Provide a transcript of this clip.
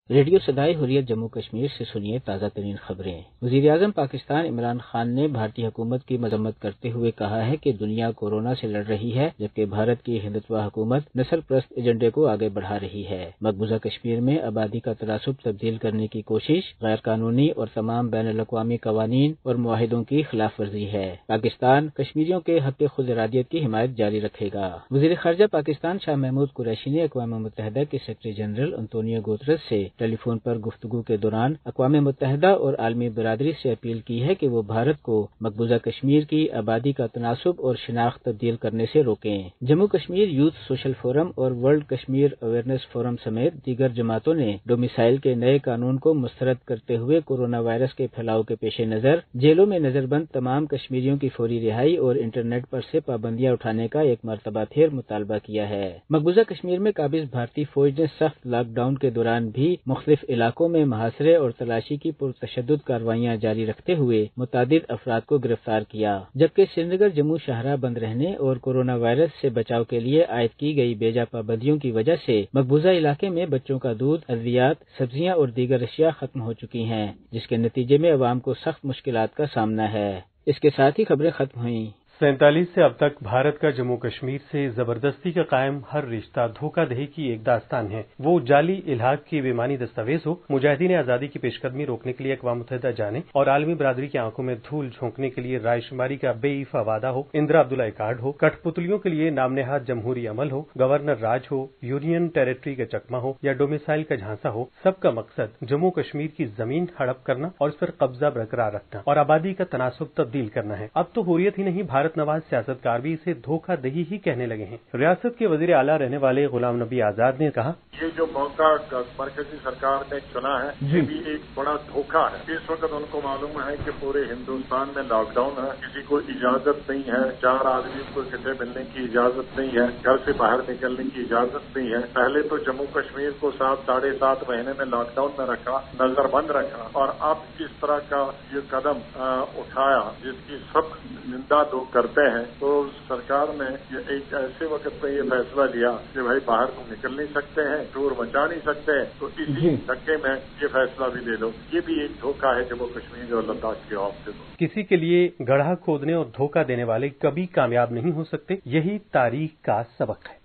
Radio صدائے حریت جموں کشمیر سے سنیے تازہ ترین خبریں۔ وزیر اعظم پاکستان عمران خان نے بھارتی حکومت کی مذمت کرتے ہوئے کہا ہے کہ دنیا کورونا سے لڑ رہی ہے جبکہ بھارت کی ہندوتوا حکومت نسل پرست ایجنڈے کو آگے بڑھا رہی ہے۔ مقبوضہ کشمیر میں آبادی کا تناسب تبدیل کرنے کی کوشش غیر قانونی اور تمام بین الاقوامی قوانین اور معاہدوں کی خلاف ورزی ہے۔ پاکستان کشمیریوں کے حق خود ارادیت کی حمایت جاری رکھے گا۔ وزیر خارجہ پاکستان شاہ محمود قریشی نے اقوام متحدہ کے سیکرٹری جنرل انطونیو گوتریس سے ٹیلی فون پر گفتگو کے دوران اقوام متحدہ اور عالمی برادری سے اپیل کی ہے کہ وہ بھارت کو مقبوضہ کشمیر کی آبادی کا تناسب اور شناخت تبدیل کرنے سے روکیں۔ Jammu Kashmir youth social forum اور ورلڈ کشمیر اویئرنیس فورم سمیت دیگر جماعتوں نے ڈومیسائل کے نئے قانون کو مسترد کرتے ہوئے کورونا وائرس کے پھیلاؤ کے پیش نظر جیلوں میں نظر بند تمام کشمیریوں کی فوری رہائی اور انٹرنیٹ پر سے پابندیاں اٹھانے کا ایک مرتبہ پھر مطالبہ کیا ہے۔ مقبوضہ کشمیر میں قابض بھارتی فوج نے سخت لاک ڈاؤن کے دوران بھی مختلف علاقوں میں محاصرے اور تلاشی کی پرتشدد کارروائیاں جاری رکھتے ہوئے متعدد افراد کو گرفتار کیا، جبکہ سری نگر جموں شاہراہ بند رہنے اور کورونا وائرس سے بچاؤ کے لیے عائد کی گئی بیجا پابندیوں کی وجہ سے مقبوضہ علاقے میں بچوں کا دودھ، ادویات، سبزیاں اور دیگر اشیاء ختم ہو چکی ہیں، جس کے نتیجے میں عوام کو سخت مشکلات کا سامنا ہے۔ اس کے ساتھ ہی خبریں ختم ہوئیں۔ 47 سے اب تک بھارت کا جموں کشمیر سے زبردستی کا قائم ہر رشتہ دھوکہ دہی کی ایک داستان ہے، وہ جعلی الحاق کی بےمانی دستاویز ہو، مجاہدین آزادی کی پیش قدمی روکنے کے لیے اقوام متحدہ جانے اور عالمی برادری کی آنکھوں میں دھول جھونکنے کے لیے رائے شماری کا بے ایفا وعدہ ہو، اندرا عبداللہ کارڈ ہو، کٹھ پتلیوں کے لیے نام نہاد جمہوری عمل ہو، گورنر راج ہو، یونین ٹیریٹری کا چکمہ ہو یا ڈومیسائل کا جھانسا ہو، سب کا مقصد جموں کشمیر کی زمین ہڑپ کرنا اور اس پر قبضہ برقرار رکھنا اور آبادی کا تناسب تبدیل کرنا ہے۔ اب تو حریت ہی نہیں، بھارت نواز سیاست کار بھی اسے دھوکہ دہی ہی کہنے لگے ہیں۔ ریاست کے وزیر اعلیٰ رہنے والے غلام نبی آزاد نے کہا، یہ جو موقع مرکزی سرکار نے چنا ہے یہ بھی ایک بڑا دھوکہ ہے۔ اس وقت ان کو معلوم ہے کہ پورے ہندوستان میں لاک ڈاؤن ہے، کسی کو اجازت نہیں ہے، 4 آدمی کو کسی ملنے کی اجازت نہیں ہے، گھر سے باہر نکلنے کی اجازت نہیں ہے۔ پہلے تو جموں کشمیر کو 7.5 مہینے میں لاک ڈاؤن میں رکھا، نظر بند رکھا، اور اب اس طرح کا یہ قدم اٹھایا جس کی سب نندا لوگ کرتے ہیں، تو سرکار نے ایک ایسے وقت پہ یہ فیصلہ لیا کہ بھائی باہر تو نکل نہیں سکتے ہیں، شور مچا نہیں سکتے ہیں، تو اسی دھکے میں یہ فیصلہ بھی لے لو۔ یہ بھی ایک دھوکہ ہے جموں کشمیر اور لداخ کے عوام سے۔ کسی کے لیے گڑھا کھودنے اور دھوکہ دینے والے کبھی کامیاب نہیں ہو سکتے، یہی تاریخ کا سبق ہے۔